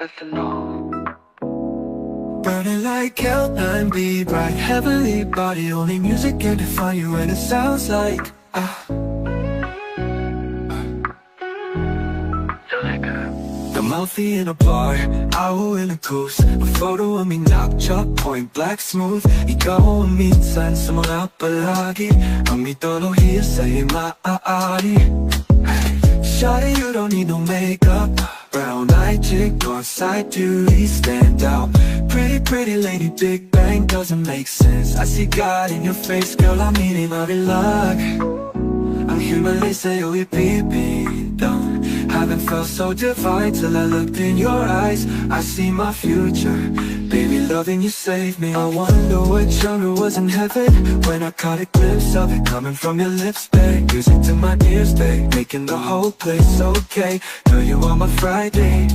ethanol. Burning like L9B, bright heavenly body. Only music can define you, and it sounds like the mouthy in a bar, owl in a goose. A photo of me knock-chop, point black smooth. Ikaw ang minsan sa mga palagi. Ang mitolo hiya sa'yo maaari. Shawty, you don't need no makeup. Brown-eyed chick, north-side beauty, stand out. Pretty, pretty lady, Big Bang doesn't make sense. I see God in your face, girl, I'm eating my luck. Ang himalay sa'yo ipipintang. Haven't felt so divine till I looked in your eyes. I see my future, baby, loving you saved me. I wonder what genre was in heaven when I caught a glimpse of it coming from your lips, babe. Music to my ears, babe, making the whole place okay. Girl, you are my Friday,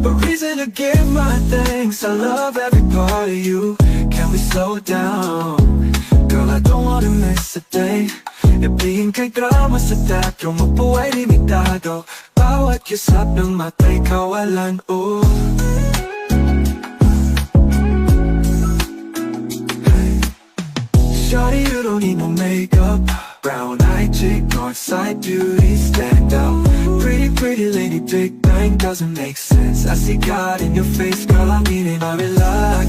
a reason to give my thanks. I love every part of you. Can we slow down? Girl, I don't wanna miss a day. Ibigin kay drama sa teatro, mabuhay limitado. Bawat kisap ng mata'y kawalan, oh. Shawty, you don't need no makeup. Brown-eyed chick, north-side beauty, stand out. Pretty, pretty lady, Big Bang doesn't make sense. I see God in your face, girl, I'm eating my luck.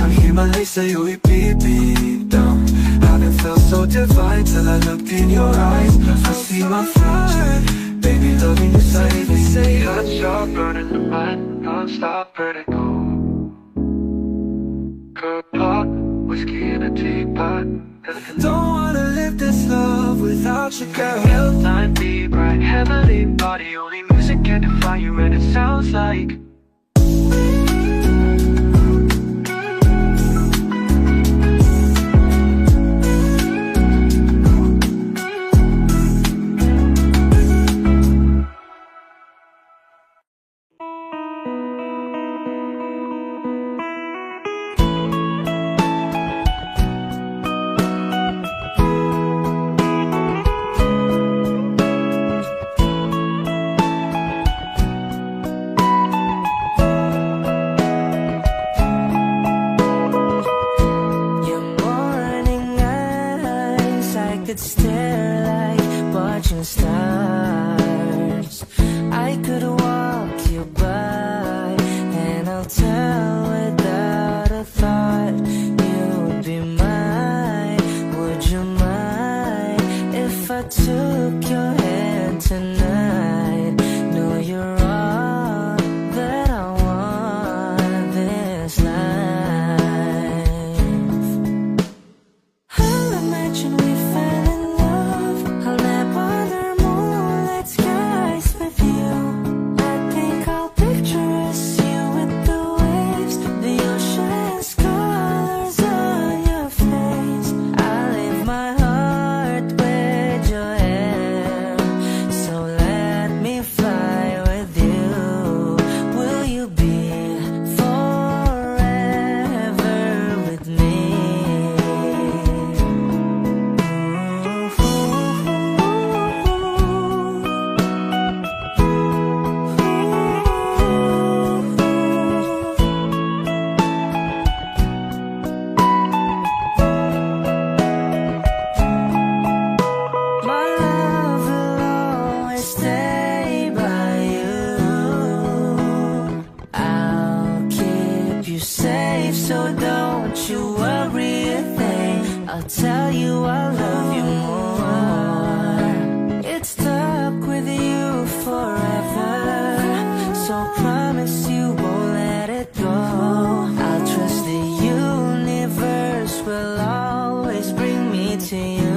Ang himalay sa'yo ipipintang. Haven't felt so divine till I looked in your eyes. I see my future, baby, loving you save me. Say hot shot, burning the mind, non-stop vertigo. Good pot, whiskey in a teapot. Don't wanna live this love without you, girl. L9B, bright heavenly body. Only music can define you, and it sounds like could stare like watching stars. I could walk you by, and I'll tell without a thought you would be mine. Would you mind if I took your hand tonight? No, you're all that I want this life. I'll imagine we fell in love. I'll nap under moonlit skies with you. I think I'll picture us, you with the waves, the ocean's colors on your face. I'll leave my heart with your hair, so let me fly with you. Will you be forever with me? My love will always stay by you. I'll keep you safe, so don't you worry a thing. I'll tell you I love you more. It's stuck with you forever, so promise you won't let it go. I'll trust the universe will always bring me to you.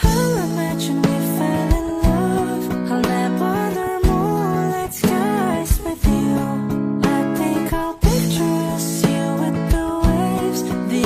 I'll imagine we fell in love. I'll nap under moonlit skies with you. I think I'll picture us, you with the waves, the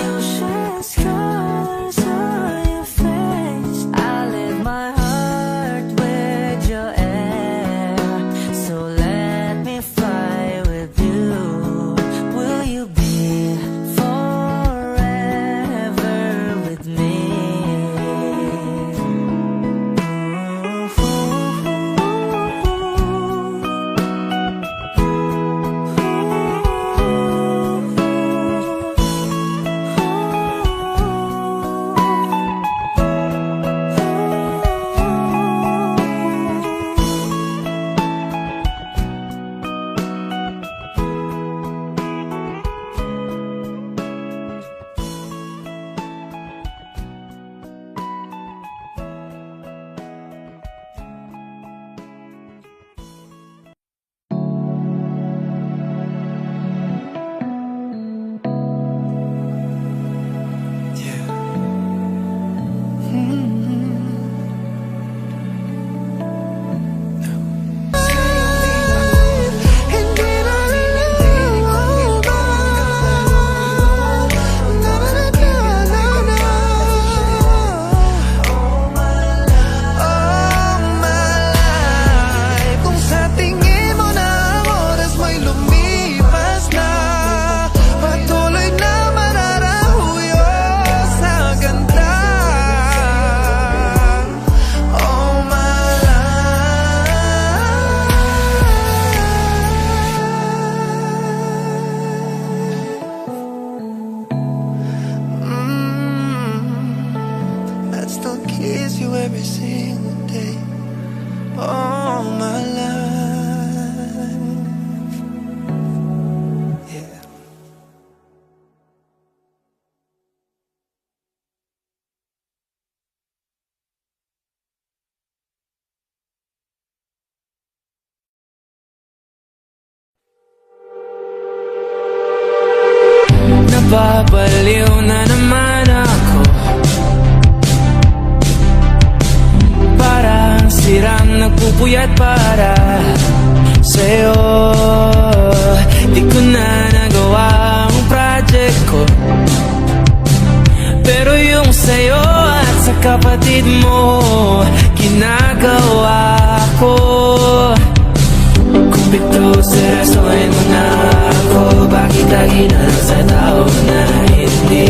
kapatid mo ginagawa ko. Kung pito seryosohin mo na ako, bakit lagi na lang sa tao na hindi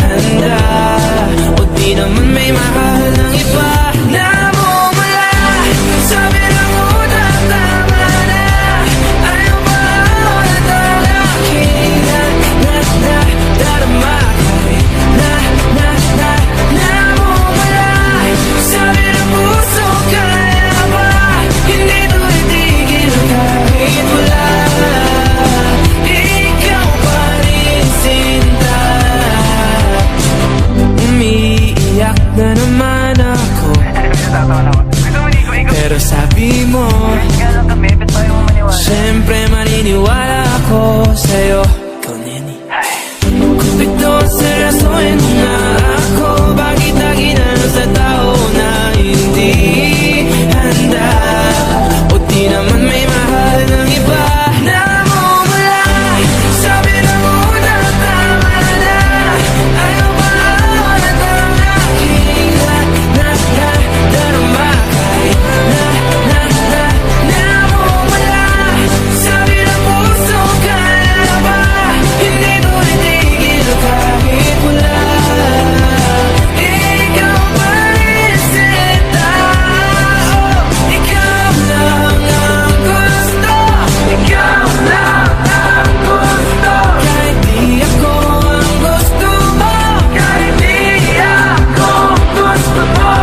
handa? O di naman may mahal ng iba na mumula. Sabi lang mo na tama na, ayaw pa ako na talaki na darama kahit na mumula. Sabi ng puso kaya ba, hindi to itigil kahit wala. Ikaw pa rin sinta. Umiiyak na naman ako, pero sabi mo siyempre maniniwala ako sa'yo. Ikaw, Neni. Kung ito seryosohin mo na ako, bakit lagi na lang sa tao na hindi handa? O di naman may mahal ng iba na mumula. Sabi na mo na tama na, ayaw pa ako na talaki na darama kahit na mumula. Sabi ng puso kaya ba, hindi to itigil kahit wala. Ikaw pa rin sinta. Ikaw lang ang gusto. Ikaw lang ang gusto. Kahit di ako ang gusto mo, kahit di ako gusto mo.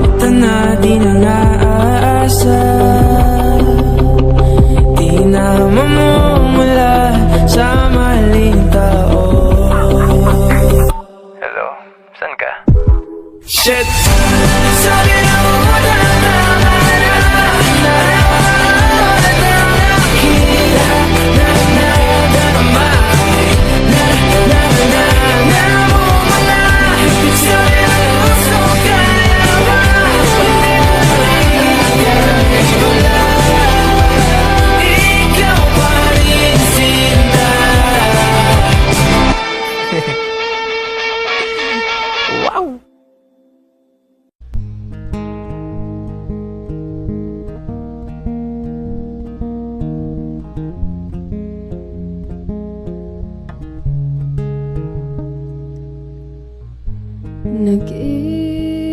Ito na di na naasa, di na mamumula sa maling tao. Hello, saan ka? Shit! Sabi na mo na tama na, ayaw ako na talaki na darama kahit na mumula. Sabi ng puso kaya ba, kahit wala. Ikaw pa rin sinta. Wow! Nag-iisa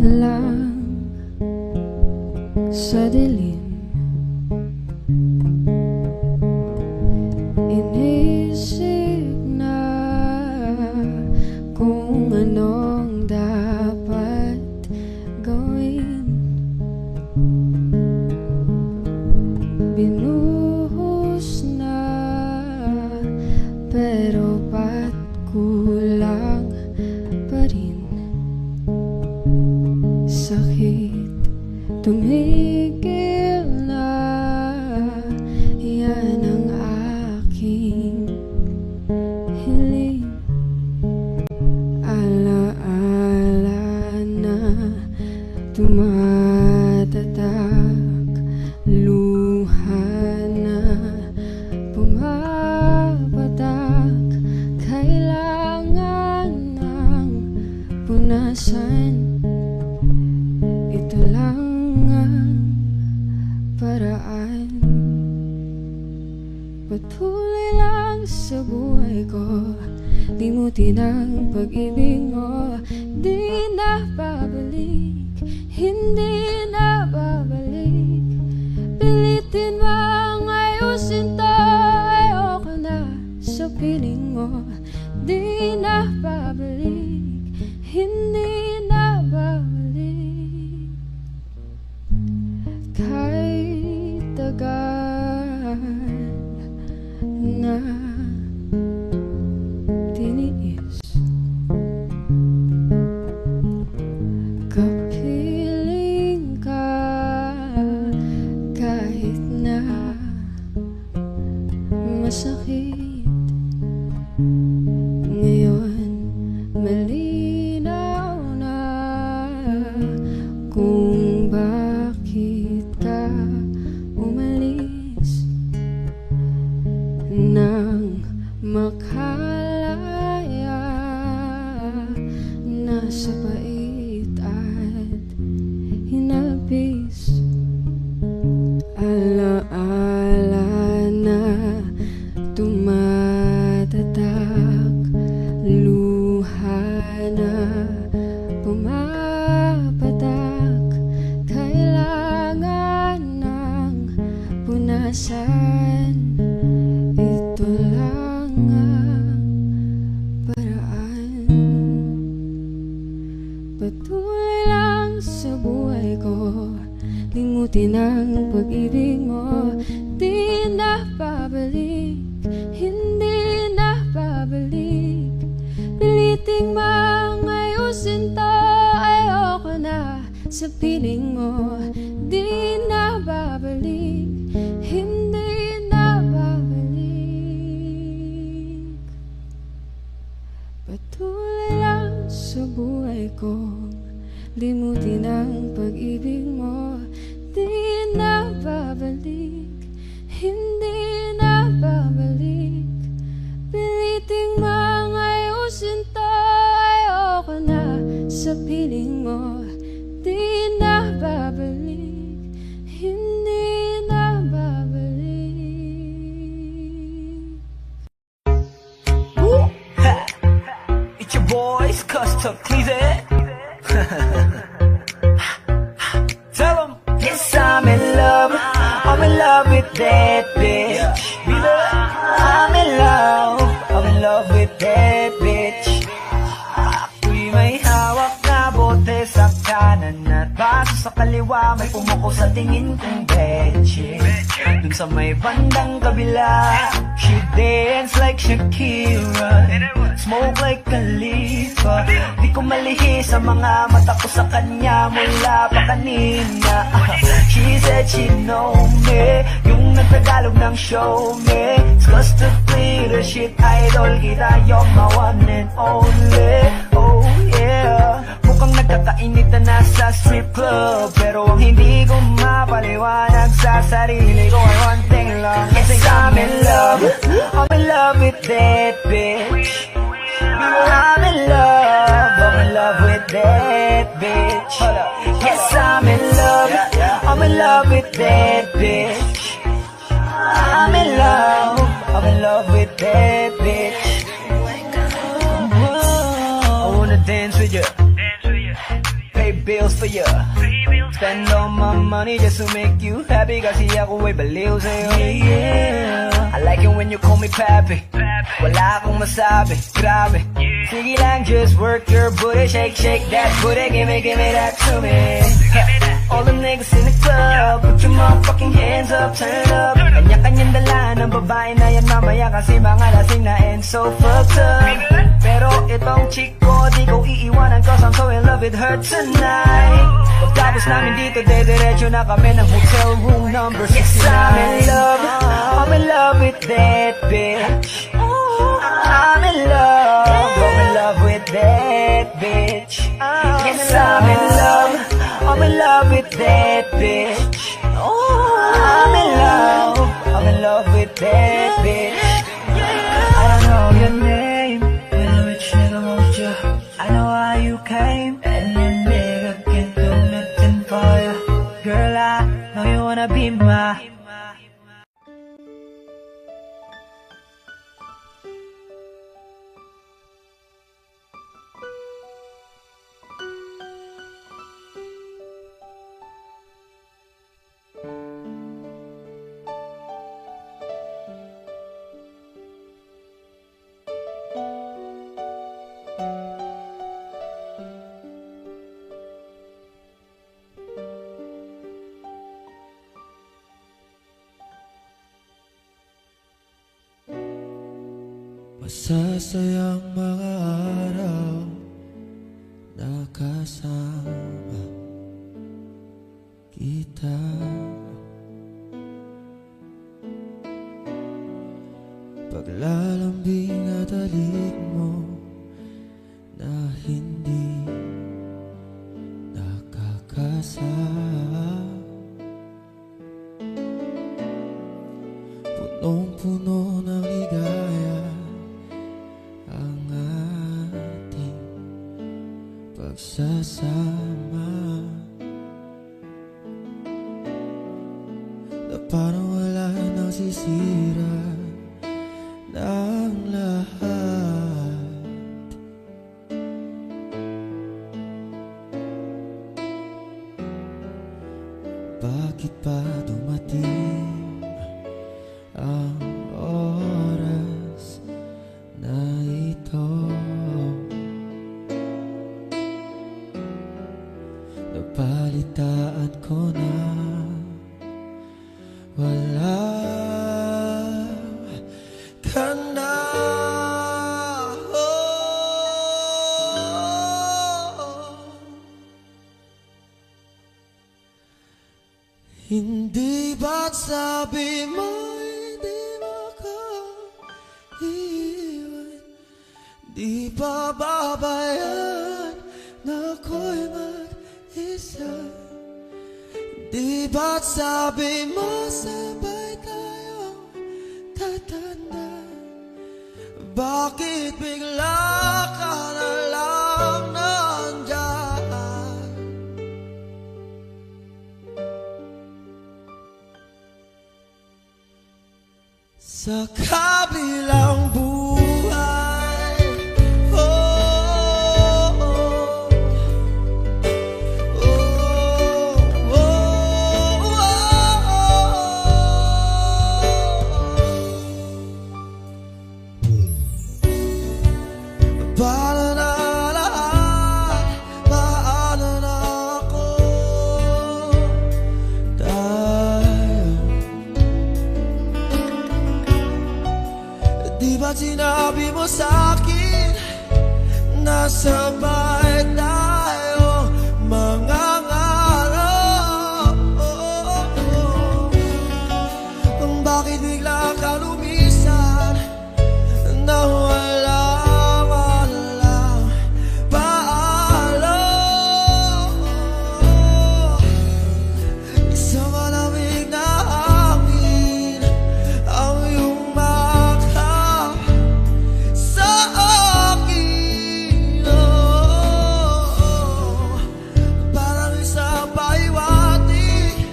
lang sa dilim, inisip na kung anong dapat gawin. Binuhos na, pero ba't kulang pa rin? Sakit tumigil na, yan ang aking hiling. Alaala na tumatatak, luha na pumapatak. Kailangan ng punasan, ito lang ang paraan. Patuloy lang sa buhay ko, limutin ang pag-ibig mo. Di na babalik, hindi na babalik. Pilitin mang ayusin to, ayoko na sa piling mo. Di na babalik, hindi na babalik. Kahit tagal na tiniis, kapiling ka kahit na masakit. Ngayon malinaw na kung bakit ka umalis nang Limutin ang pag-ibig mo, di na babalik, hindi na babalik. Piliting mang ayusin to, ayoko na sa piling mo, di na babalik, hindi na babalik. Patuloy lang sa buhay kong limutin ang pag-ibig mo, di na babalik, hindi na babalik. Piliting mang ayusin to, ayoko na sa piling mo, di na babalik, hindi na babalik. It's your boys, Custom Cleazy. Tell 'em, yes, I'm in love with that bitch. I'm in love with that bitch. Ako'y may hawak na bote sa kanan at baso sa kaliwa, may pumuko sa tingin kong betche. Dun sa may bandang kabila, she dance like Shakira, smoke like Khalifa. Di ko malihis sa mga mata ko sa kanya mula pa kanina. She said she know me, yung nagtagalog ng show me. It's cause to play the shit, idol kita, you're my one and only. Oh yeah, mukhang nagkakainitan na sa strip club, pero ang hindi ko mapaliwanag sa sarili ko ay one thing lang. Yes, I'm in love with that bitch. I'm in love with that bitch. Yes, I'm in love with that bitch. I'm in love with that bitch. I wanna dance with you, pay bills for you, spend all my money just to make you happy. Kasi ako ay baliw sa'yo, yeah. I like it when you call me papi, wala akong masabi, grabe. Sige lang, just work your booty, shake, shake that booty, give me that to me. All the niggas in the club, put your motherfucking hands up, turn it up. Kanya-kanyang dala ng babae na yan mamaya, kasi mga lasing na and so fucked up. Pero itong chick ko, di ko iiwanan, cause I'm so in love with her tonight. Pagtapos namin dito, dediretso na kami ng hotel room number 69. Yes, I'm in love with that bitch. I'm in love with that bitch. Yes, I'm in love with that bitch. I'm in love with that bitch. I don't know your name, but a rich nigga wants you. I know how you came, and your nigga can't do nothing for you. Girl, I know you wanna be my. Masasayang mga araw na kasama kita. Paglalambing at halik mo na hindi nakakasama. Punong-puno ng ligaya ang ating pagsasama, na parang wala nang sisira ng lahat. Bakit pa dumating ang oras na ito? Napalitaan ko na wala ka na. Hindi ba't sabi mo hindi makaiwan? Di ba babayan na ako'y mag-isa? Di ba't sabi mo sabay tayong tatanda? Bakit bigla ka na lang nandyan? Sa kabilang buhay, oh, oh, oh, oh, oh, paano na lahat, paano na ako, di ba't sinabi mo sa'kin na sabay tayo mangangarap? Bakit bigla ka lumisan na walang paalam? Isang malamig na hangin ang iyong maka sa akin, parang isang pahiwatig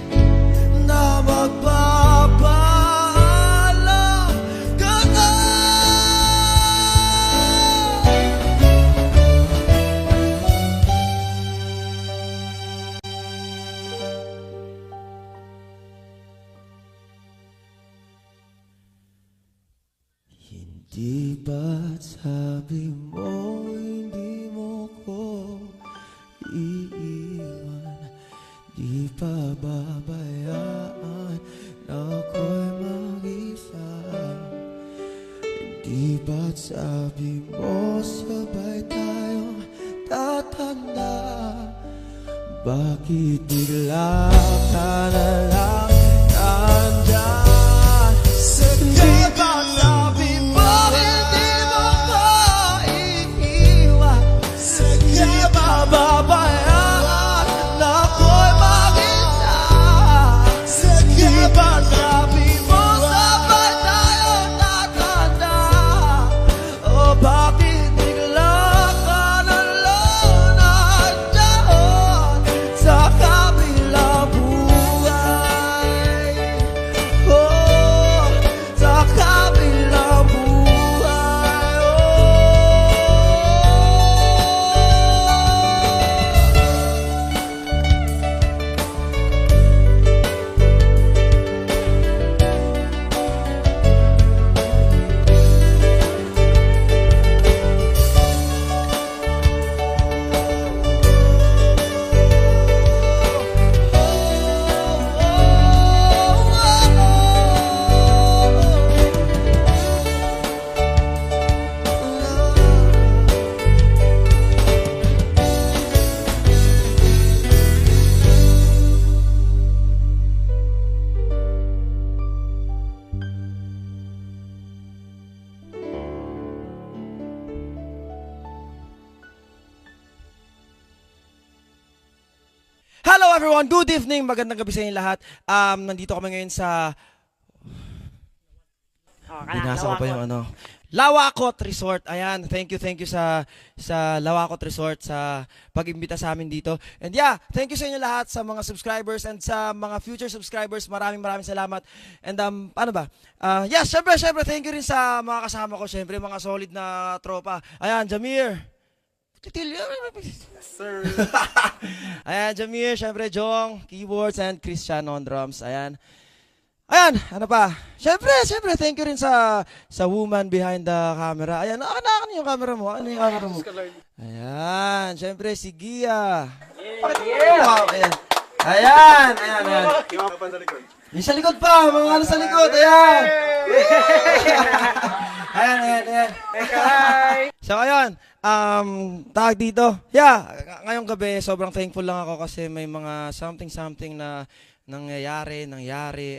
na magpapaalam ka na. Hindi ba't sabi mo hindi mo ko iiwan? Di pa babayaan na ako'y mag-isa? Hindi ba't sabi mo sabay tayong tatanda? Bakit bigla ka na lang nandyan? Hindi ba't sabi mo hindi mo ko iiwan? Di ba babayaan na ako'y mag-isa? Di ba't sabi mo sabay tayong tatanda? O bakit bigla ka na lang nandyan sa kabilang buhay? Oh, sa kabilang buhay, Hello everyone, good evening, magandang gabi sa inyo lahat. Nandito kami ngayon sa binasa ko pa yung ano, Lawakot Resort. Ayan, thank you sa Lawakot Resort sa pag-imbita sa amin dito. And yeah, thank you sa inyo lahat, sa mga subscribers and sa mga future subscribers. Maraming salamat. And ano ba? Yeah, syempre thank you rin sa mga kasama ko, syempre mga solid na tropa. Ayan, Jamir. Sir. Ayan, Jamir, syempre Jong, keyboards, and Cristiano on drums. Ayan, ano pa? Syempre, thank you rin sa woman behind the camera. Ayan, ano yung camera mo? Ano yung camera mo? Ayan, syempre si Gia. Yeah. Wow, ayan. Ayan. Yung sa likod pa, mga ano sa likod, ayan. Ayan. So, ayun, tawag dito. Yeah, ngayong gabi, sobrang thankful lang ako kasi may mga something na nangyayari,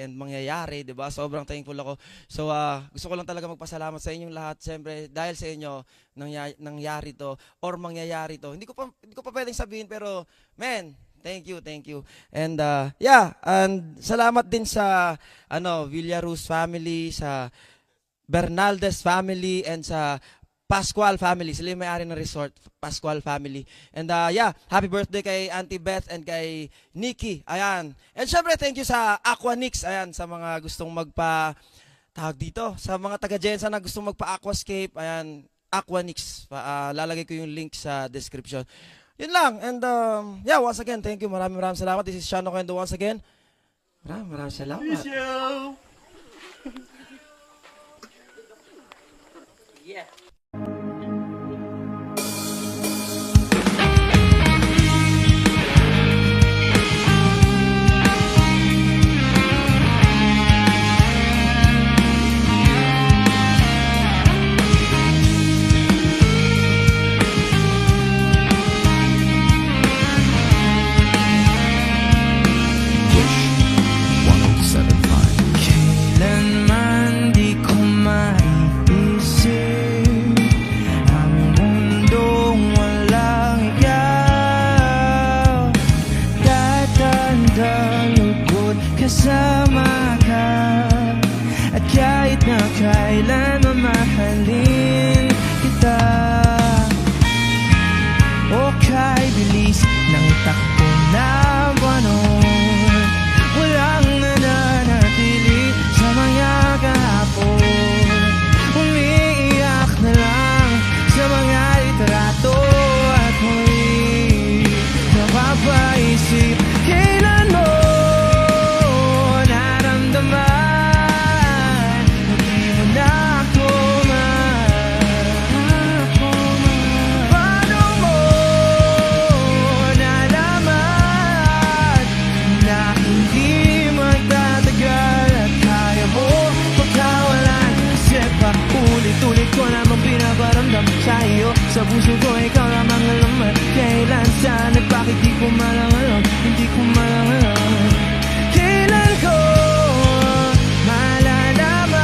and mangyayari, di ba? Sobrang thankful ako. So, gusto ko lang talaga magpasalamat sa inyong lahat. Siyempre, dahil sa inyo, nangyari to, or mangyayari to. Hindi ko pa pwedeng sabihin, pero, man, thank you. And, and salamat din sa, Villaruz family, sa Bernaldez family, and sa Pascual family, sila yung may-ari ng resort, Pascual family. And happy birthday kay Auntie Beth and kay Nikki, ayan. And syempre, thank you sa Aquanix, ayan, sa mga gustong tawag dito, sa mga taga-Jensa na gustong magpa-aquascape, ayan, Aquanix. Lalagay ko yung link sa description. Yun lang, and once again, thank you, maraming salamat. This is Shano Kendo once again. Maraming salamat. Miss you! Kailanman di ko maiisip ang mundong walang ikaw. Tatandang lugod kasama ka, at kahit na kailan mamahalin kita. O kay bilis ng takbo ng panahon, walang nananatili sa mga kahapon. Umiiyak na lang sa mga litrato at muli napapaisip kailan mo naramdaman na di mo na ako paano mo nalaman na hindi magtatagal at kaya mo pagkawalan? Kasi pa ulit-ulit ko namang pinaparamdam sa iyo. Sa puso ko ikaw lamang alam at kailan, saan at bakit di ko malang alam. Hindi ko malang alam kailan ko malalaman.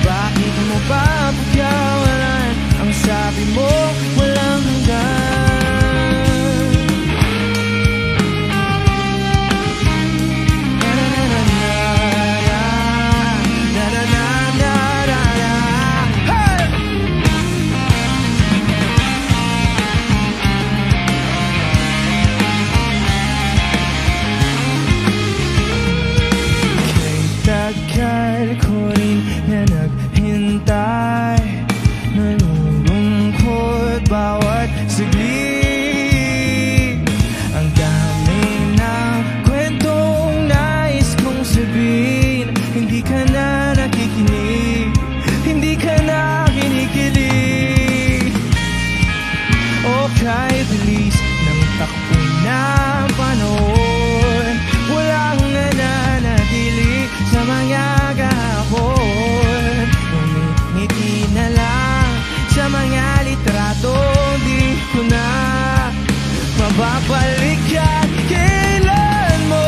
Bakit mo pa pagkawalan? Ang sabi mo walang hanggan. Tagal ko rin na naghintay, nalulungkot bawat saglit. Ang dami ng kwentong nais kong sabihin, hindi ka na nakikinig, hindi ka na kinikilig. O kay bilis ng takbo ng panahon, walang nananatili sa mga kahapon. Umingiti na lang sa mga litrato, di ko na mababalikan. Kailan mo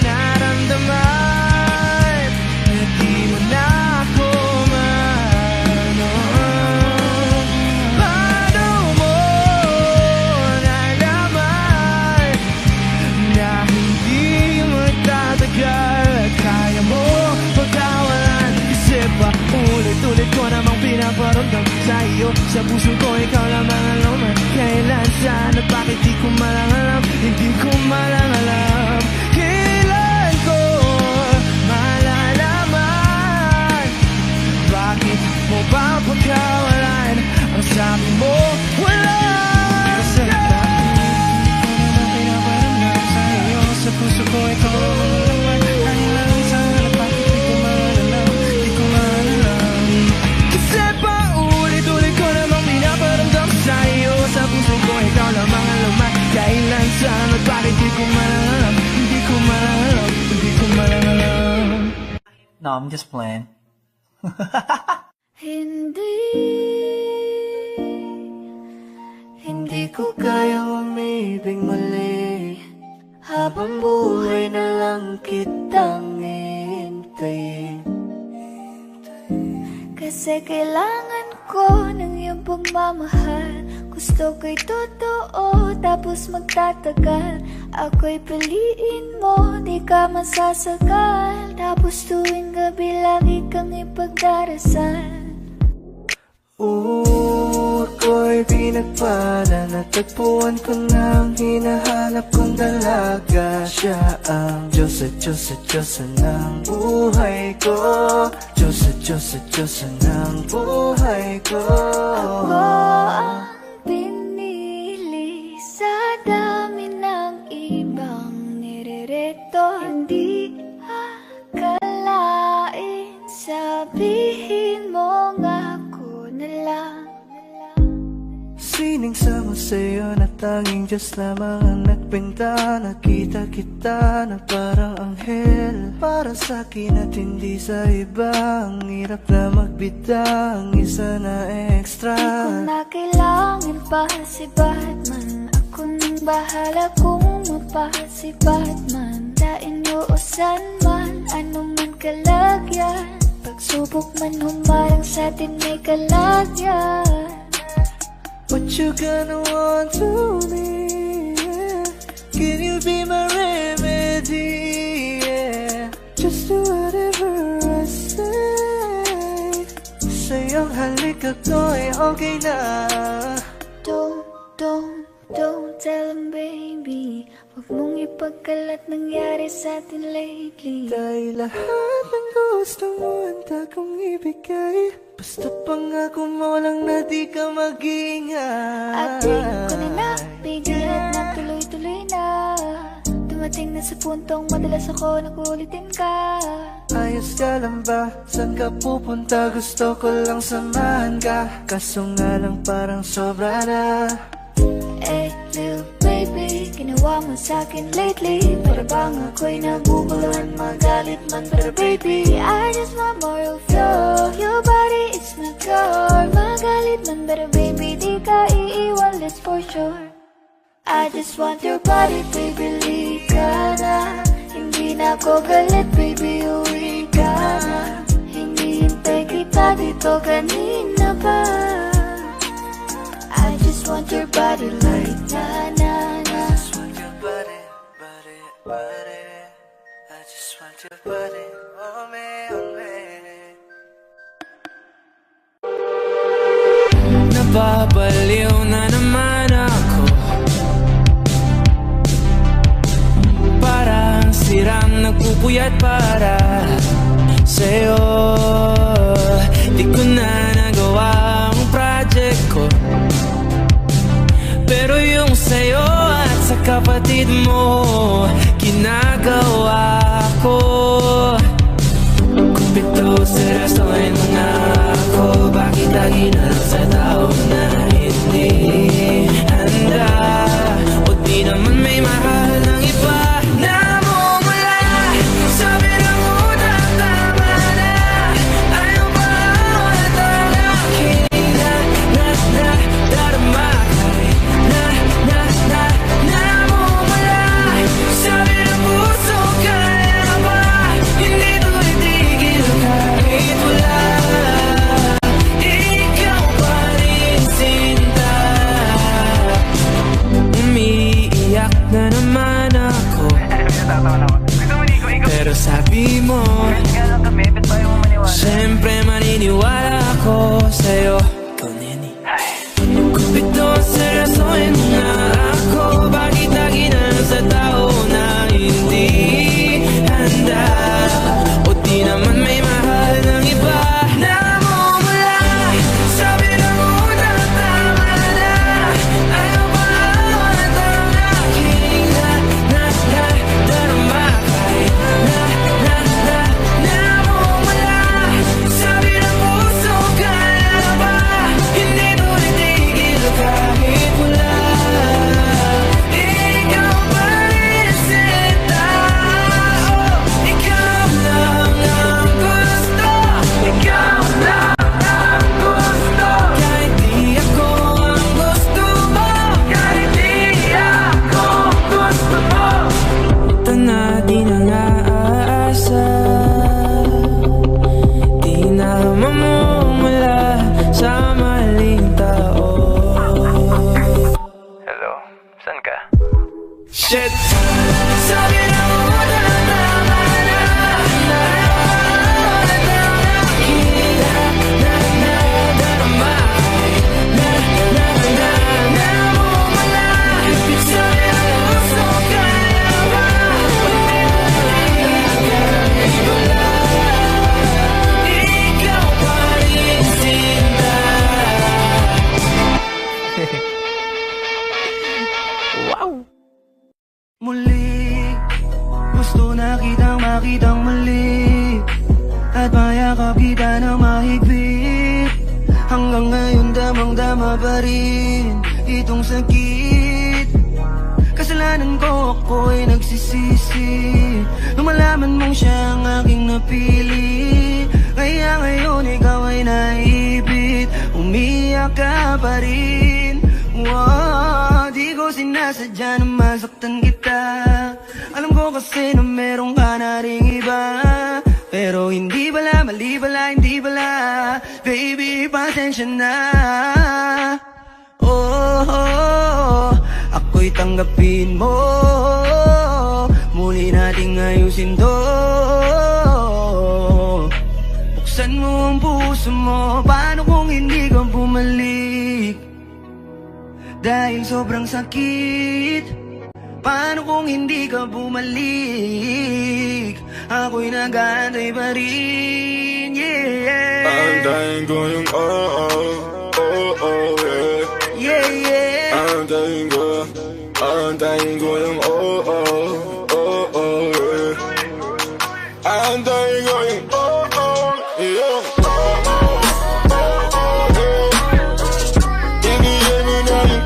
naramdaman na di mo na ako paano mo nalaman na hindi magtatagal at kaya mo pagkawalan? Kasi pa ulit-ulit ko namang pinaparamdam sa iyo. Sa puso ko ikaw lamang alam at kailan, saan at bakit di ko malang alam. Hindi ko malang alam kailan ko malalaman. Bakit mo ba pagkawalan? Ang sabi mo wala. Kasi pinaparamdam sa iyo. Sa puso ko ikaw lamang alam at kailan, saan at bakit di ko malang alam. Di ko malang alam. Kasi pa ulit-ulit ko namang pinaparamdam sa iyo. Sa puso ko ikaw lamang alam at kailan, At bakit di ko malam, hindi ko malam, hindi ko malam. No, I'm just playing. Hindi ko kayang umibig muli, habang buhay na lang kitang hintayin. Kasi kailangan ko ng iyong pagmamahal. Gusto ko'y totoo, tapos magtatagal. Ako'y piliin mo, di ka masasakal. Tapos tuwing gabi lagi kang ipagdarasal. Ako'y pinagpala, natagpuan ko na ang hinahanap kong dalaga. Siya ang Diyos at Diyos at Diyosa ng buhay ko. Diyos at Diyos at Diyosa ng buhay ko. Ako ang pinili sa dami ng ibang nirereto. Hindi akalain, sabihin mo nga ako na lang. Sining sama sa'yo na tanging Diyos lamang ang nagbenta. Nakita kita na parang anghel para sa'kin at hindi sa iba. Ang hirap na magbida, ang isa na extra. Di ko na kailangan pa si Batman. Ako nang bahala kung mapa si Batman. Dain mo o san man, ano man kalagyan. Pagsubok man humarang sa'tin may kalagyan. What you gonna want to me, yeah? Can you be my remedy, yeah? Just do whatever I say. Sa'yong halik ako'y okay na. Don't tell him, baby. Huwag mong ipagkalat nangyari sa'tin lately. Dahil lahat ng gusto mo handa kong ibigay. Basta pangako mo lang na di ka mag-ingay. At di ko na napigil at natuloy-tuloy na. Dumating na sa puntong madalas ako nakulitin ka. Ayos ka lang ba? Saan ka pupunta? Gusto ko lang samahan ka. Kaso nga lang parang sobra na. Eh, little baby, ginawa mo sa'kin lately. Para bang ako'y naguguluhan, magalit man. Pero baby, I just want more of you. Your body is my core. Magalit man, pero baby, di ka iiwan, that's for sure. I just want your body, baby, lika na. Hindi na ako galit, baby, uwi ka na. Hinihintay kita dito kanina pa. I just want your body like na-na-na. I just want your body, body, body. I just want your body, oh me, oh me. Nababaliw na naman ako. Parang sirang nagpupuyat para sa'yo. Di ko na nagawa ang project ko. Pero yung sa'yo at sa kapatid mo, ginagawa ko. Kung pito seryosohin mo na ako, bakit lagi na lang sa tao na hindi handa? O di naman may mahal ng iba na mumula. Sabi ng utak, tama na. Ayaw ba at ang aking darama? Sabi ng puso, kaya ba? Hindi to itigil kahit wala. Ikaw pa rin sinta. Umiiyak na naman ako. Pero sabi mo, siyempre maniniwala ako sa'yo. Ikaw, Neni. Kung ito seryosohin mo na ako, bakit lagi na lang sa tao na hindi handa? O di naman may mahal ng iba na mumula. Sabi ng utak, tama na. Ayaw ba at ang aking darama? Kahit na mumula. Sabi ng puso, kaya ba? Shit. Sabi na mo tama na. Nakita na nadarama. Na mo malapit sa puso. Kaya ba? Ikaw pa rin sinta. Muli, gusto na kitang makitang muli, at mayakap kita ng mahigpit. Hanggang ngayon damang-dama pa rin itong sakit. Kasalanan ko, ako'y nagsisisi nung malaman mong siya ang aking napili. Kaya ngayon ikaw ay naipit, umiyak ka pa rin. Wow, di ko sinasadya na masaktan kita. Alam ko kasi na meron ka na ring iba, pero hindi bala, mali bala, hindi bala. Baby, pasensya na. Oh, ako'y tanggapin mo. Muli nating ayusin to. Buksan mo ang puso mo. Paano kung hindi ka bumalik? Dahil sobrang sakit. Paano kung hindi ka bumalik? Ako'y nag-aantay pa rin, yeah. Aantayin ko yung yeah. Yeah. Aantayin ko yung yeah. Aantayin ko yung yeah. Ibigay mo na yung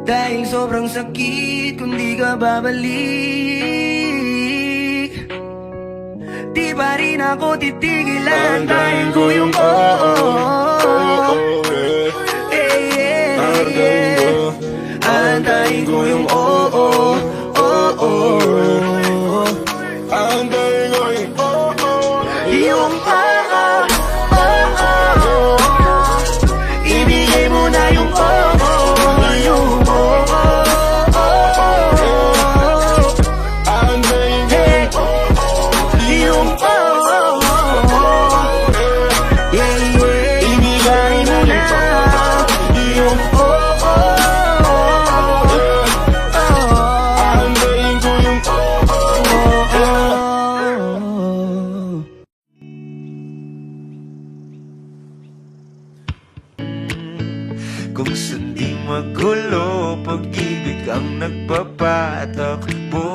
dahil sobrang sakit kung di ka babalik. Di pa rin ako titigilan. Antayin ko yung Antayin ko yung Aantayin ko yung ibigay mo na yung Kung sanding magulo, pag-ibig ang nagpapatakbo.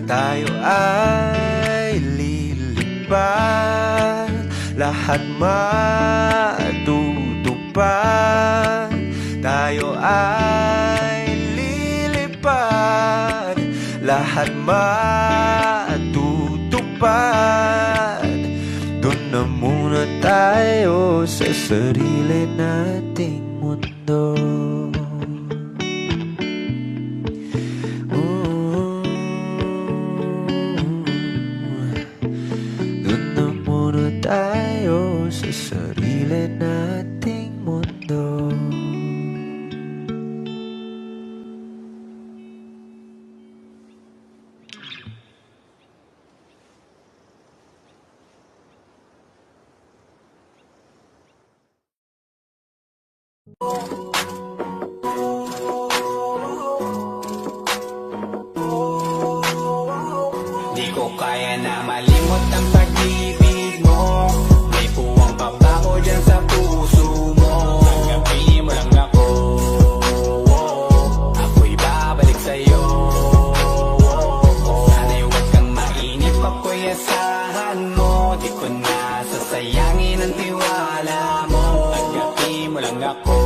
Tayo ay lilipad, lahat matutupad. Tayo ay lilipad, lahat matutupad. Doon na muna tayo sa sarili nating mundo. Doon na muna tayo sa sarili nating mundo. ko na sasayangin ang tiwala mo. Tanggapin mo lang ako,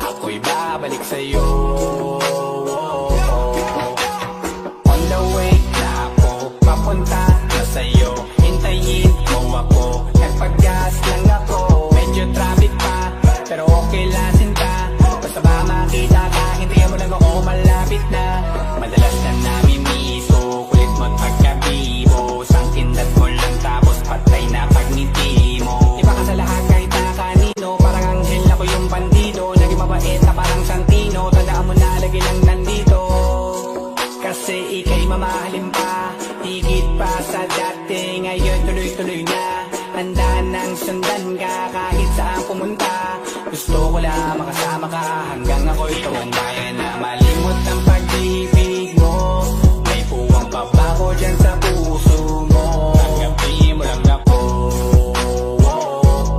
ako'y babalik sa'yo. On the way na ako, papunta na sa'yo. Hintayin mo ako, nagpag-gas lang ako. Medyo traffic pa, pero okay lang sinta. Basta ba makita ka, hintayin mo lang ako, malapit na. Madalas na namimiso, kulit mo't pagkabibo. Sangkindat mo lang tapos patay na pagngiti mo. Iba ka sa lahat kahit na kanino, parang anghel ako yung bandido. Naging mabait na parang Santino, tandaan mo na lagi lang nandito. Kasi ika'y mamahalin pa, higit pa sa dati. Ngayon tuloy-tuloy na, handa nang sundan ka kahit saan pumunta. Gusto ko lang makasama ka hanggang ako'y tumanda na malimot ang pag-ibig mo. May puwang pa ba ko dyan sa puso mo? Tanggapin mo lang ako,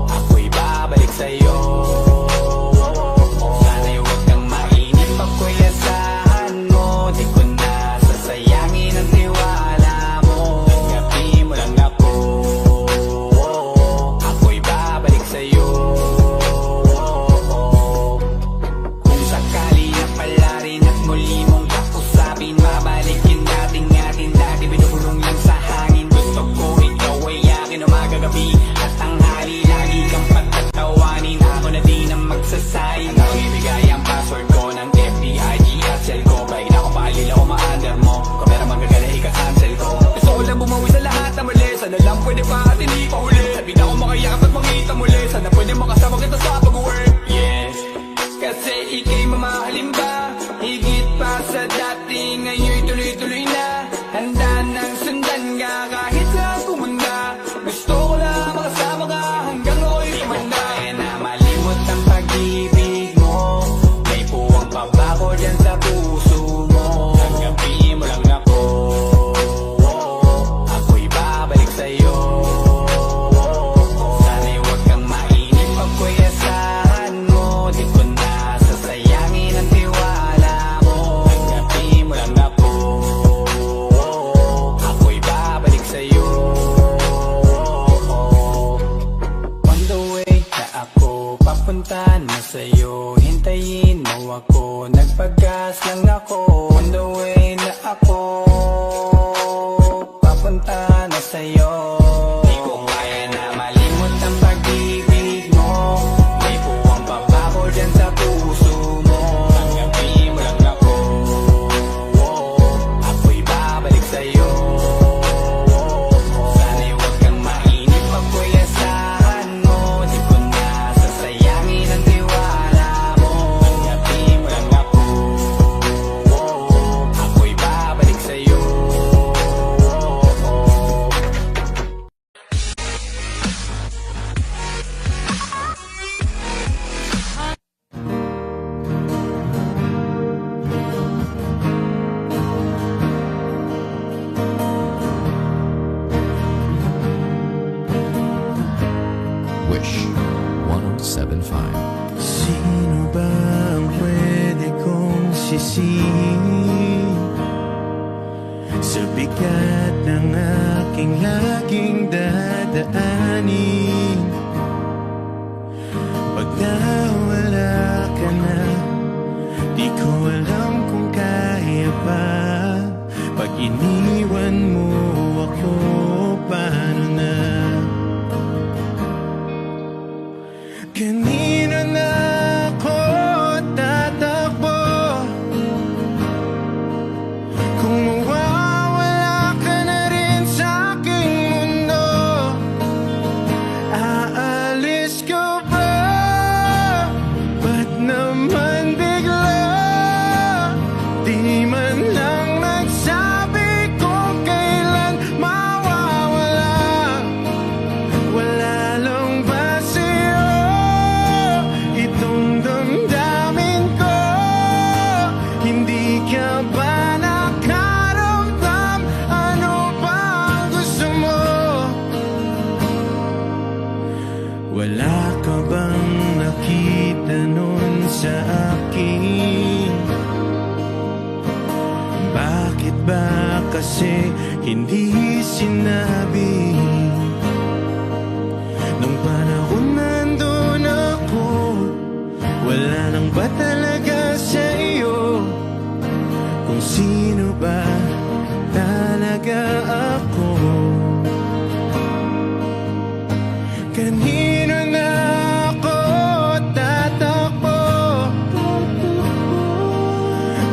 ako'y babalik sa'yo. Sana'y huwag kang mainip, ako'y asahan mo. Di ko na sasayangin ang tiwala mo. Tanggapin mo lang ako, ako'y babalik sa'yo. Kung sakali na pala rin at muli mong kausapin, mabalikin natin atin dati binubulong lang sa hangin. Gusto ko ikaw ay akin umagabi at tanghali, lagi kang patatawanin. Ako na din ang magsasayin, ako ibigay ang password ko ng FBIG at cell ko. Paig na ako paalila ko ma-under mo, kung meron magagala ika-cancel ko. Gusto ko lang bumawi sa lahat na mali, sana lang pwede pa at hindi pa huli. Sabi na ako makayakap at makita muli, sana pwede makasama kita sa pag-work. Yes, kasi ika'y mamahalin ba, higit pa sa dati. Ngayon tuloy-tuloy na, handa nang sundan ka kahit saan pumunta. Gusto ko lang makasama ka hanggang ako'y tumanda. Kaya na malimot ang pag-ibig mo, may puwang pa ba ko dyan sa puso mo? Tanggapin mo lang ako, ako'y babalik sa'yo. Sana'y huwag kang mainip, ako'y asahan mo. Di ko na sasayangin ang tiwala mo. Tanggapin mo lang ako, ako'y babalik sa'yo. On the way na ako, papunta na sa'yo. Hintayin mo ako, nagpag-gas lang ako. On the way na ako, papunta na sa'yo. Di ko kaya na malimot ang pag-ibig mo, may puwang pa ba ko dyan sa puso mo? Tanggapin mo lang ako, ako'y babalik sa'yo. Sana'y huwag kang mainip, ako'y asahan mo. Di ko na sasayangin ang tiwala mo. Tanggapin mo lang ako, ako'y babalik sa'yo. Wish 1075. Sino ba ang pwede kong sisihin sa bigat ng aking laging dadaanin? Pag nawala ka na, di ko alam kung kaya pa. Pag iniwan mo ako, paano na? Kanino na ako tatakbo kung mawawala ka na rin sa aking mundo? Aalis ka ba? Ba't naman bigla? Di man lang nagsabi kung kailan mawawala. Wala lang ba sa'yo itong damdamin ko? Hindi ka ba nakaramdam? Ano ba ang gusto mo? Wala ka bang nakita nun sa akin? Bakit ba kasi hindi sinabi? ba talaga ako? Kanino na ako tatakbo?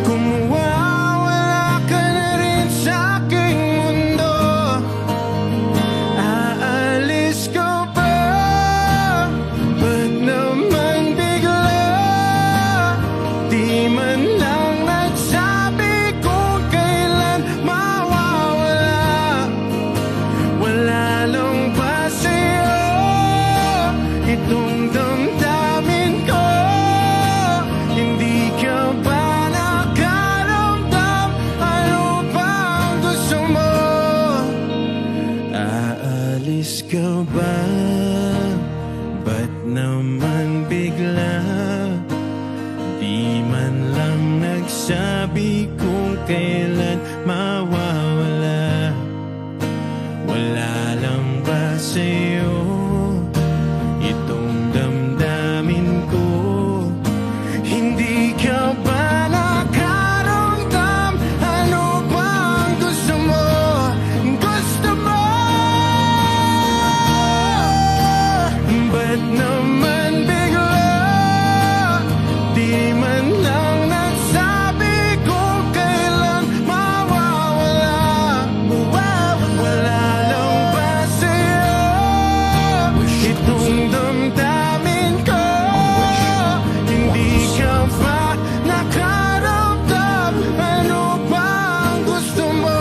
Kung mawawala ka na rin sa aking mundo, aalis ka ba? Ba't naman bigla? Di man lang nagsabi kung kailan mawawala. Wala lang ba sa'yo itong damdamin ko? Hindi ka ba nakaramdam? Ano ba ang gusto mo? Aalis ka ba? Ba't naman bigla? Di man lang nagsabi kung kailan mawawala. Wala lang ba sa'yo itong damdamin ko? Hindi ka ba nakaramdam? Ano ba ang gusto mo? Gusto mo? Ba't naman bigla? Di man lang nagsabi kung kailan mawawala. Wala lang ba sa'yo itong damdamin ko? Hindi ka ba nakaramdam? Ano ba ang gusto mo?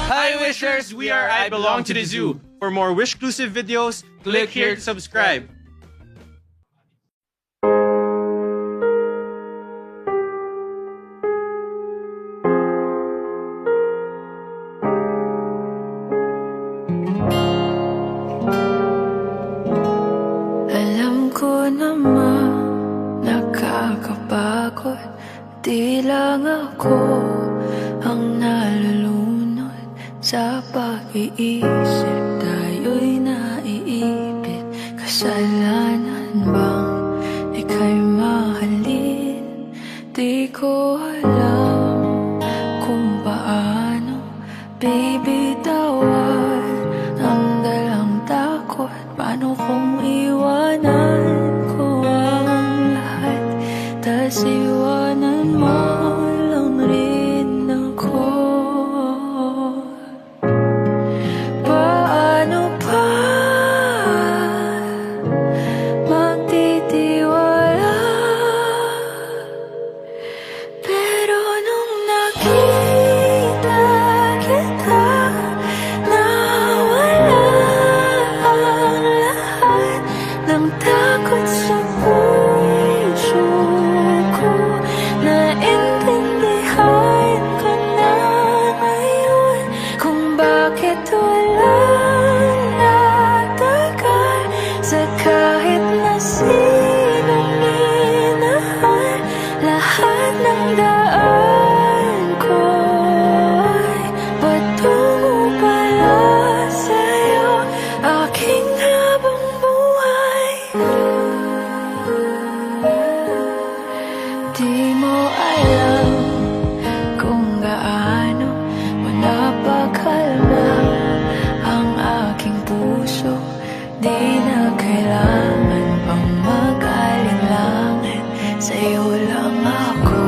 Hi Wishers, we are I Belong to the Zoo. For more Wish-clusive videos, click here to subscribe. Alam ko naman nakakapagod. Di lang ako ang nalulunod sa pag-iisip. Tayo'y naiipit. Kasalanan bang ika'y mahalin? Di ko alam kung paano bibitawan ang dalang takot. Paano kung iwanan ko ang lahat, tas iwanan mo lang rin ako? Paano pa magtitiwala? Pero nung nakita kita, nawala ang lahat ng takot sa puso ko. Naintindihan ko na ngayon kung bakit walang natagal sa kahit na sinong minahal. Lahat ng daan ko ay patungo pala sa'yo, aking habang buhay. Di mo alam kung gaano mo napakalma ang aking puso. Di na kailangan pang mag-alinlangan. Sa'yo lang ako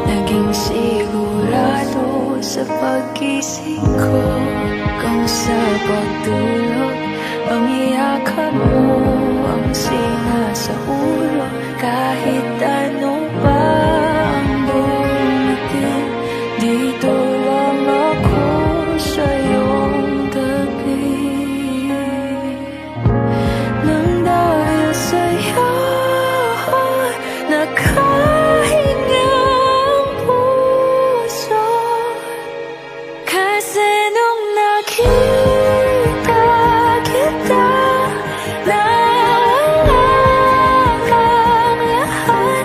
naging sigurado sa pag-gising ko. Kung sa pagtulog, ang iyakap mo ang sinasaulog. Kahit ano pa ang dumating, dito lang ako sa iyong tabi. Nang dahil sa'yo nakahinga ang puso. Kasi nung nakita kita, nawala ang lahat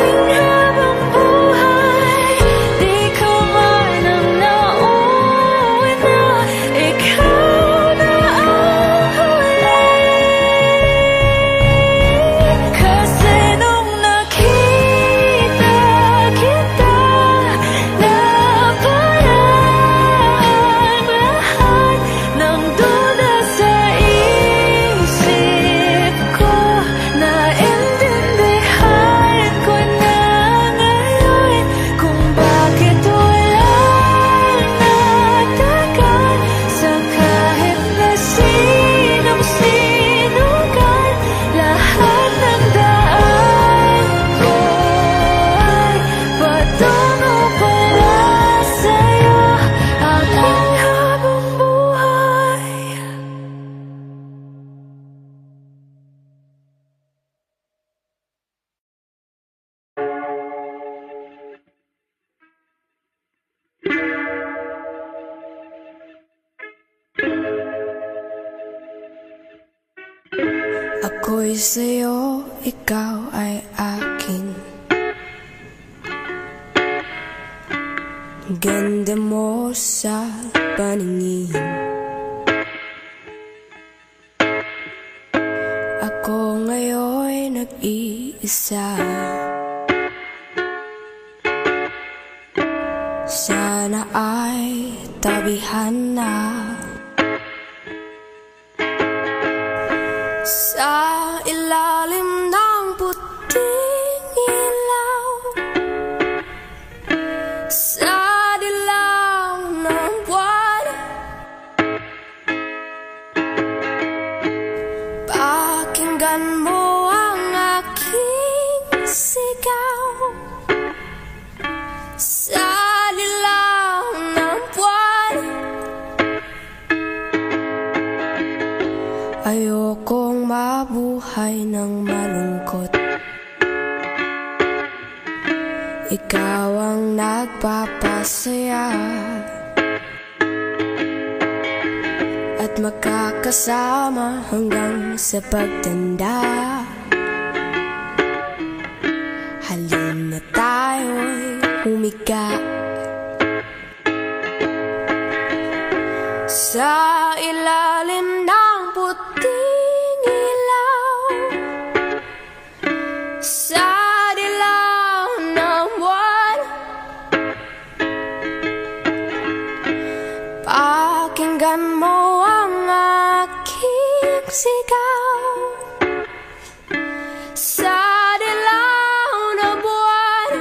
aking habang buhay. Di ko man ang nauwi na ikaw na ang huli. Kasi nung nakita kita, naparaan lahat ng duda sa isip ko. Naintindihan ko na ngayon kung bakit walang natagal sa kahit na sinong-sino ka. Lahat ng daan ko ay patungo para sa'yo, aking habang buhay. Ako'y sa'yo, ikaw ay akin. Ganda mo sa paningin. Ako ngayon'y nag-iisa. Sana ay tabihan na sa ilalim ng puting ilaw, sa dilaw ng buwan. Pakinggan mo ang aking sigaw sa dilaw ng buwan. Ayokong mabuhay ng malungkot. Ikaw ang nagpapasaya at makakasama hanggang sa pagtanda. Halin na tayo'y humiga sa ilalim ng puting ilaw, sa dilaw ng buwan. Pakinggan mo ang aking sigaw sa dilaw ng buwan.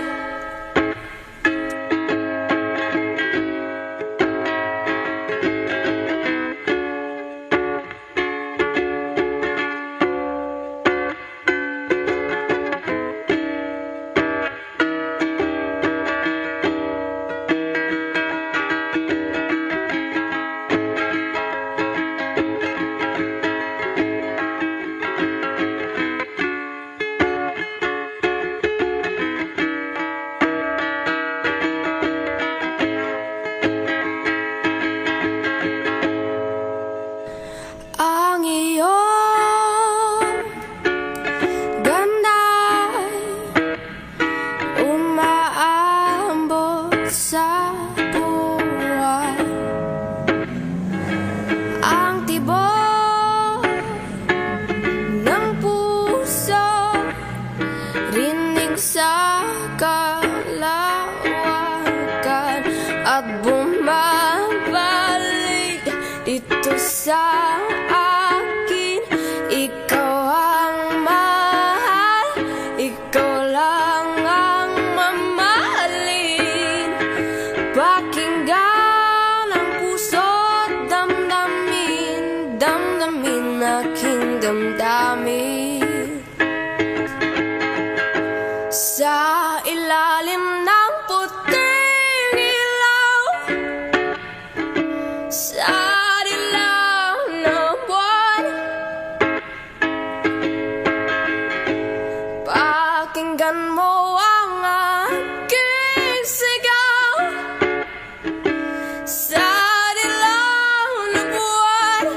Ang iyong ganda'y umaambot sa buwan. Ang tibok ng puso, rinig sa kalawakan at bumabalik dito sa akin. Ikaw ang mahal, ikaw lang ang mamahalin. Pakinggan ang puso't damdamin, damdamin aking damdamin. Sa ilalim ng puting ilaw, sa dilaw ng buwan. Pakinggan mo ang aking sigaw sa dilaw ng buwan.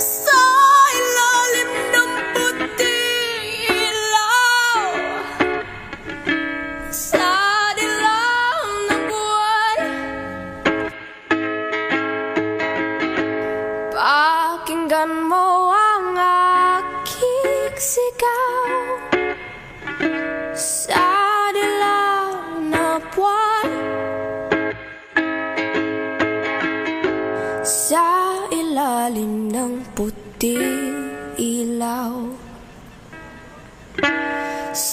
Sa ilalim ng puting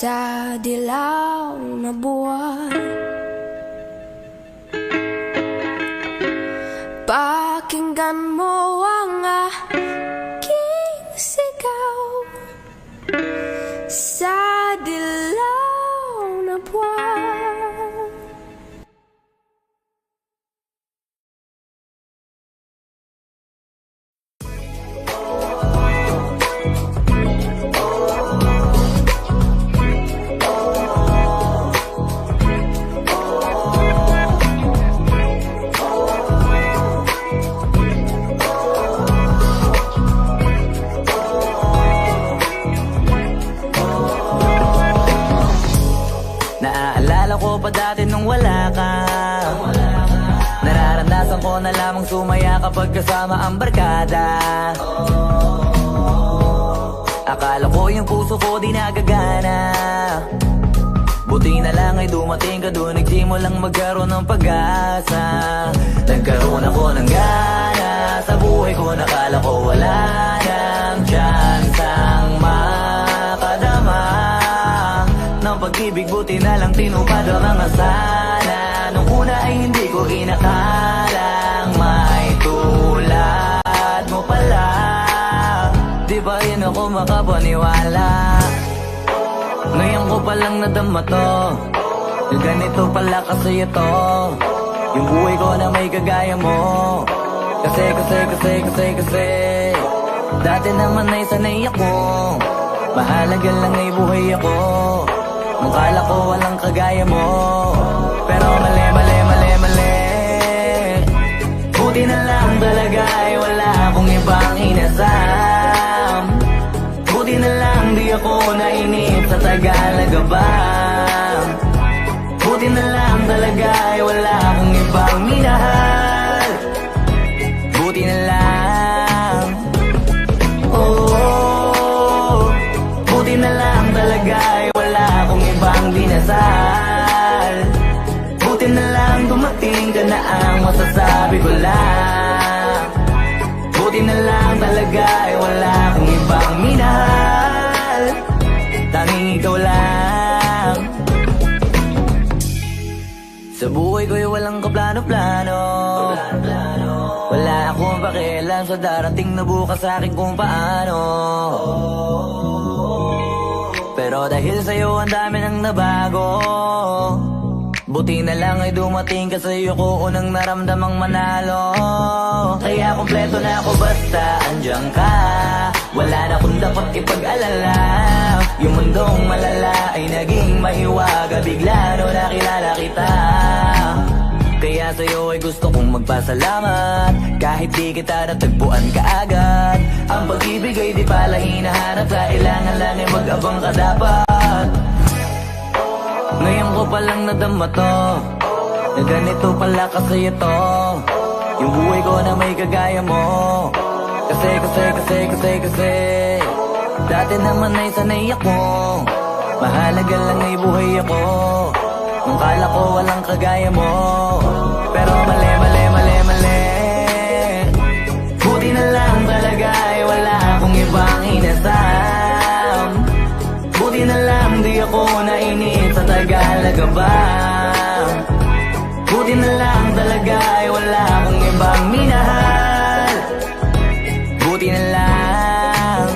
sa dilaw na buwan. Pakinggan mo ang aking sigaw sa dilaw na buwan. Naaalala ko pa dati nung wala ka. Nararamdasan ko na lamang sumaya kapag kasama ang barkada. Akala ko yung puso ko di nagagana. Buti na lang ay dumating ka doon, nagsimulang magkaroon ng pag-asa. Nagkaroon ako ng gana sa buhay ko, nakala ko wala nang tsansang makadama ng pag-ibig. Buti na lang tinupad ang mga sana. Nung una ay hindi ko inakalang may tulad mo pala. Di ba yun ako makapaniwala? Ngayon ko palang nadama to, ganito pala kasi ito yung buhay ko na may kagaya mo. Kasi dati naman ay sanay ako, mahalaga lang ay buhay ako. Nung kala ko walang kagaya mo, pero mali. Buti na lang talaga ay wala akong ibang inasam. Buti na lang di ako nainip sa Tagalaga ba. Buti na lang talaga ay wala akong ibang minahal. Buti na lang, oh, buti na lang talaga ay wala akong ibang dinasal. Buti na lang dumating ka na ang masasabi ko lang. Buti na lang talaga ay wala akong ibang minahal. Tanging ikaw lang. Sa buhay ko'y walang kaplano-plano. Wala akong pakialam sa darating na bukas sa akin kung paano. Pero dahil sa'yo ang dami nang nabago. Buti na lang ay dumating ka, sa'yo ko unang naramdamang manalo. Kaya kompleto na ako basta andyan ka. Wala na akong dapat ipag-alala. Yung mundong malala ay naging mahiwaga bigla nung nakilala kita. Kaya sa'yo ay gusto kong magpasalamat, kahit di kita natagpuan kaagad. Ang pag-ibig ay di pala hinahanap, kailangan lang ay mag-abang ka dapat. Ngayon ko palang nadama to, na ganito pala kasi ito yung buhay ko na may kagaya mo. Kasi dati naman ay sanay ako, mahalaga lang ay buhay ako. Nung kala ko walang kagaya mo, pero mali. Buti na lang talaga ay wala akong ibang inasam. Buti na lang di ako nainip sa Tagalaga ba. Buti na lang talaga ay wala akong ibang minahal. Buti na lang,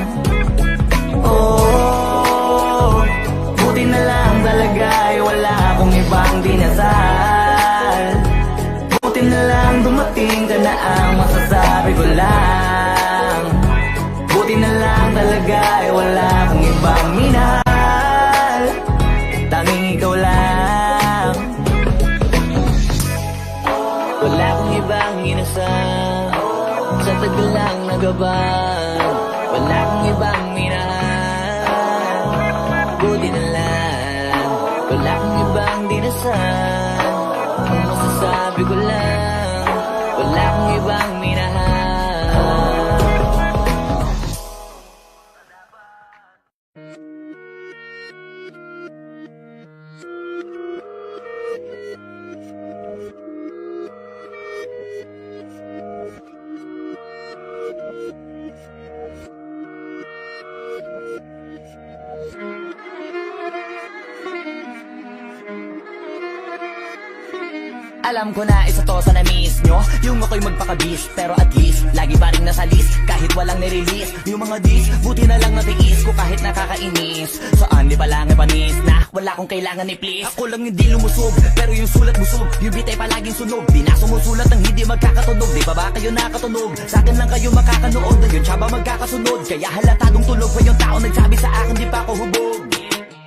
oh, buti na lang talaga ay wala akong ibang dinasal. Buti na lang dumating ka na ang masasabi ko lang. Buti na lang talaga ay wala akong ibang minahal. Tanging ikaw lang. Wala akong ibang inasam sa tagal lang nagaban. Wala akong ibang minahal. Buti na lang. Wala akong ibang dinasal. Ang masasabi ko lang, wala akong ibang minahal. Alam ko na isa to sa na-miss nyo, yung ako'y magpakabis. Pero at least, lagi pa rin nasa list kahit walang nirelease. Yung mga dis, buti na lang natiis ko kahit nakakainis. Saan di pa lang panis na wala kong kailangan ni please. Ako lang hindi lumusog, pero yung sulat busog. Yung bitay palaging sunog, di na sumusulat ang hindi magkakatunog. Di ba ba kayo nakatunog? Sa akin lang kayo makakanood, na yun siya ba magkakasunod? Kaya halatadong tulog pa yung tao nagsabi sa akin di pa ako hubog.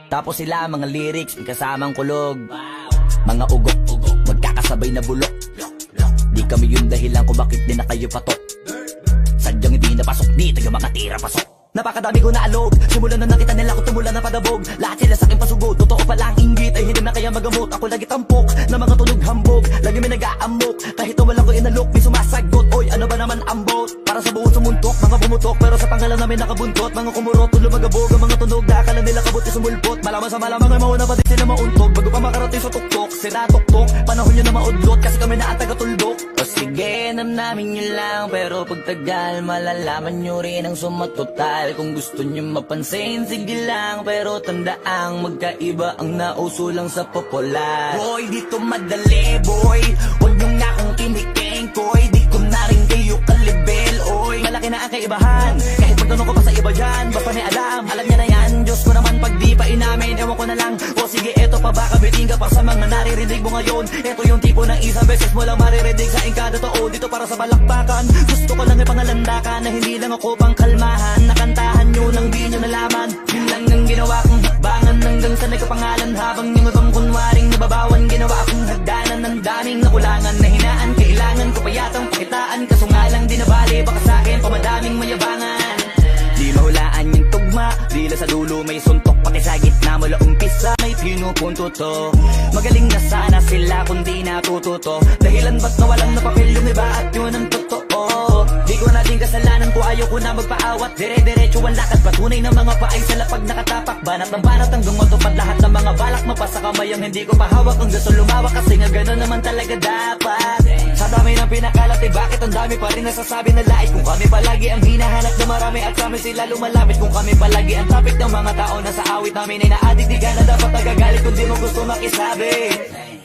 Tapos sila mga lyrics, may kasamang kulog. Mga ugok-ugok, magkakasabay na bulok. Di kami yung dahilan kung bakit di na kayo patok. Sadyang hindi napasok dito yung mga tira pasok. Napakadami ko na alog, simulan na nakita nila ko tumula na padabog. Lahat sila sa akin pasugod, totoo pala ang inggit ay hindi na kaya magamot. Ako lagi tampok, na mga tunog hambog. Lagi may nag-aamok, kahit na walang ko inalok. May sumasagot, oy ano ba naman ang bot? Para sa buong sumuntok, mga pumutok, pero sa pangalan namin nakabuntot. Mga kumurot, tulo magabog, ang mga tunog na akala nila kabuti sumulpot. Malaman sa malamang ay mauna pa din sila mauntog. Bago pa makarating sa tuktok, sinatuktok. Panahon nyo na maudlot, kasi kami na ang taga-tuldok. O sige, namnamin nyo lang, pero pagtagal malalaman nyo rin ang sumatotal. Kung gusto nyo mapansin, sige lang, pero tandaang magkaiba ang nauso lang sa popular. Boy, dito madali, boy, huwag nyo nga akong kiniking, koy. Di ko na rin kayo kalibel, oy. Malaki na ang kaibahan, kahit magtanong ko pa sa iba dyan. Basta may alam niya na yan. Diyos ko naman pag di pa inamin, ewan ko na lang. O sige, eto pa baka biting ka pa sa mga naririnig mo ngayon. Eto yung tipo ng isang beses mo lang maririnig sa kada tao. Dito para sa balakbakan, gusto ko lang ipangalandakan na hindi lang ako pang kalmahan. Nakantahan nyo nang di nyo nalaman, yun lang ang ginawa kong hakbangan. Hanggang sa nagkapangalan habang yung ibang kunwaring nababawan. Ginawa akong hagdanan ng daming nakulangan na hinaan. Kailangan ko pa yatang pakitaan, kaso nga lang di nabali. Baka sa akin pamadaming mayabangan. Di mahulaan yung tugma, dila sa dulo may suntok. Pati sa gitna mula umpisa may pinupunto to. Magaling na sana sila kung di natututo. Dahilan ba't nawalan na papel yung iba at yun ang totoo. Di ko na din kasalanan ko, ayaw ko na magpaawat. Dire-diretso ang lakad, patunay ng mga paay sa lapag nakatapak. Banat ng banat hanggang matupad lahat ng mga balak. Mapasa kamay ang hindi ko pahawak. Ang gusto lumawak kasi nga gano'n naman talaga dapat. Sa dami ng pinakalat eh bakit ang dami pa rin nasasabi na lait. Kung kami palagi ang hinahanap na marami at kami sila lumalapit. Kung kami palagi ang topic ng mga tao na sa awit namin ay naadik. Di ka na dapat nagagalit kung di mo gusto makisabi.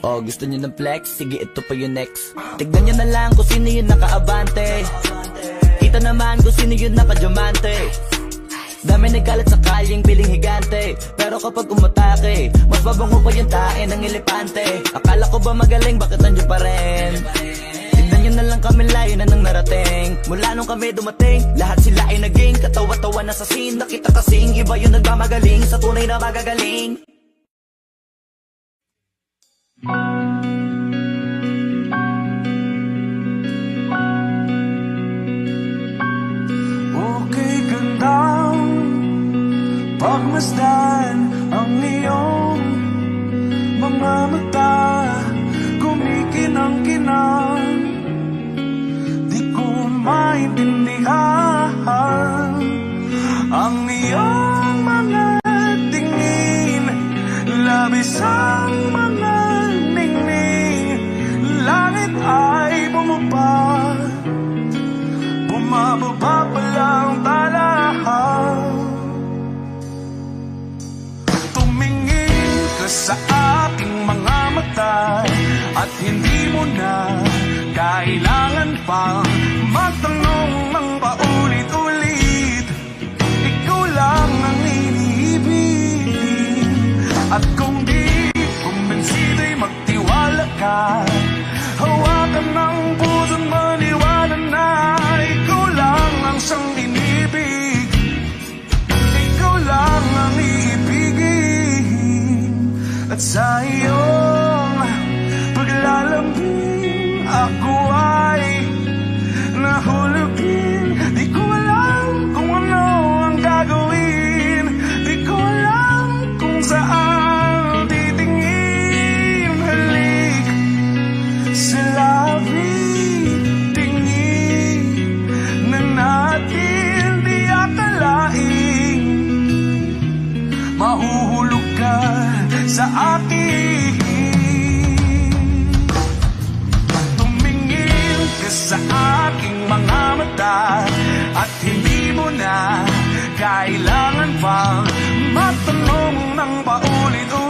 Oh, gusto nyo ng flex? Sige, ito pa yung next. Tignan nyo na lang kung sino yung nakaabante. Kita naman kung sino yung nakadiamante. Dami nagkalat sa kalyeng piling higante. Pero kapag umatake, mas mabango pa yung tae ng elepante. Akala ko ba magaling, bakit nandiyo pa rin? Tignan nyo na lang kami, layo na nang narating. Mula nung kami dumating, lahat sila ay naging katawa-tawa na sa scene. Nakita kasing iba yung nagmamagaling sa tunay na magagaling. Okay, gandang pagmasdan ang iyong mga mata. Kumikinang-kinang, di ko maintindihan ang iyong mga tingin. Labis ang mga ningning. Langit ay bumaba, bumababa pa lang talahan. Tumingin ka sa aking mga mata at hindi mo na kailangan pang magtanong ng paulit-ulit. Ikaw lang ang iniibig. At kung di kumbensito'y magtiwala ka. Hawakan ng puso't maniwala na ikaw lang ang siyang inibig. Ikaw lang ang iibigin. At sa iyong paglalambing ako ay nahulugin. Di ko alam kung ano ang gagawin. Di ko alam kung saan titingin. Halik sa labi, tingin na natin di akalain. Mahuhulog ka sa akin. Tumingin ka sa aking mga mata at hindi mo na kailangan pang magtanong ng paulit-ulit.